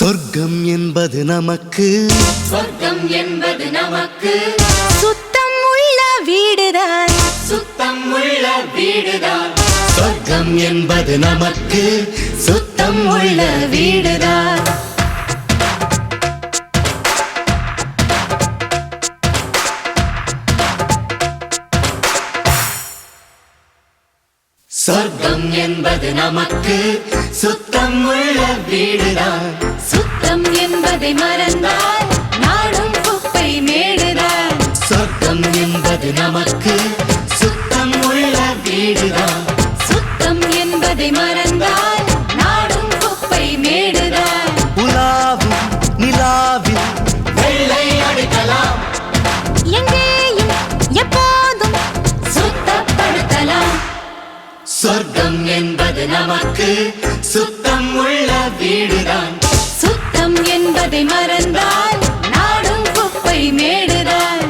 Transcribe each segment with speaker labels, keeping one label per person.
Speaker 1: சொர்க்கம் என்பது நமக்கு
Speaker 2: சுத்தம் உள்ள வீடுதான்
Speaker 1: சொர்க்கம் என்பது நமக்கு சுத்தம் உள்ள வீடுதான் சொர்க்கம் என்பது நமக்கு சுத்தம் உள்ள வீடுதான்
Speaker 2: சுத்தம் என்பதை மறந்தால் நாடும் குப்பை மேடுதான்
Speaker 1: சொர்க்கம் என்பது நமக்கு சுத்தம் உள்ள வீடுதான்
Speaker 2: சுத்தம் என்பதை மறந்தால் நாடும் குப்பை மேடுதான்
Speaker 1: உலாவும் நிலாவில் வெள்ளை அடிக்கலாம்
Speaker 2: எங்கேயும் எப்போதும் சுத்தப்படுத்தலாம்
Speaker 1: சொர்க்கம் என்பது நமக்கு சுத்தம் உள்ள வீடுதான்
Speaker 2: சுத்தம் என்பதை மறந்தால் நாடும் குப்பை மேடுதான்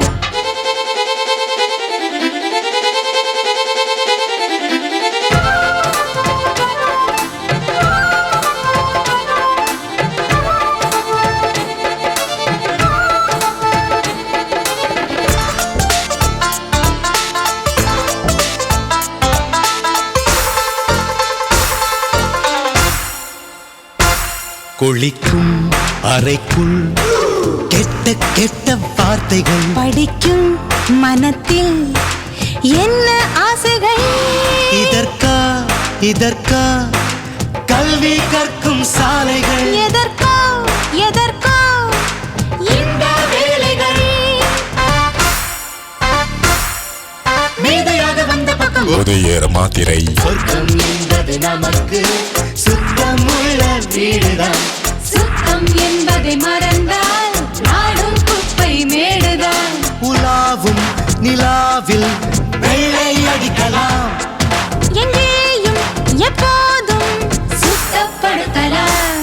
Speaker 1: குளிக்கும் அறைக்குள் கெட்ட கெட்ட வார்த்தைகள்
Speaker 2: படிக்கும் மனத்தில் என்ன ஆசைகள்
Speaker 1: இதற்கா கல்வி கற்கும் சாலைகள்
Speaker 2: எதற்கோ இந்த வேலைகள்
Speaker 1: மேதையாக வந்த பக்கம்
Speaker 3: உதயேற மாத்திரை
Speaker 1: சொர்க்கம் என்பது நமக்கு சுத்தம் உள்ள வீடுதான்
Speaker 2: சுத்தம் என்பதை மறந்தால் நாடும் குப்பை மேடுதான்
Speaker 1: உலாவும் நிலாவில் வெள்ளை அடிக்கலாம்
Speaker 2: எங்கேயும் எப்போதும் சுத்தப்படுத்தலாம்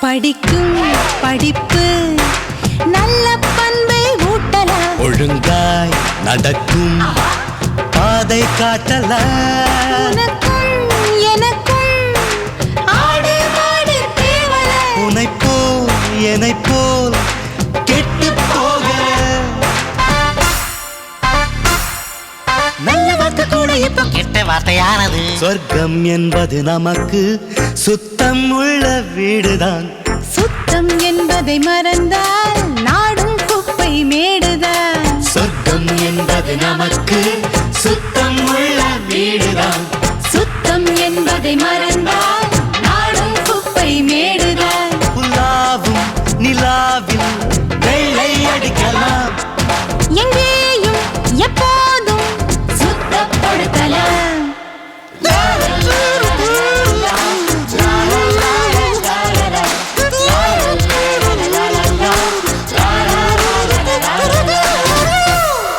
Speaker 2: படிக்கும் படிப்பு நல்ல பண்பை ஊட்டலாம்
Speaker 1: ஒழுங்காய் நடக்கும் பாதை காட்டலாம்
Speaker 2: உனக்கும் எனக்கும் ஆடு மாடு தேவல
Speaker 1: என்னைப் போல் கெட்டு போக நல்ல வார்த்தை கூட இப்போ கெட்ட வார்த்தையானது சொர்க்கம் என்பது நமக்கு சுத்தம் உள்ள வீடுதான்
Speaker 2: சுத்தம் என்பதை மறந்தால் நாடும் குப்பை மேடுதான்
Speaker 1: சொர்க்கம் என்பது நமக்கு சுத்தம் உள்ள வீடுதான்
Speaker 2: சுத்தம் என்பதை மறந்தால்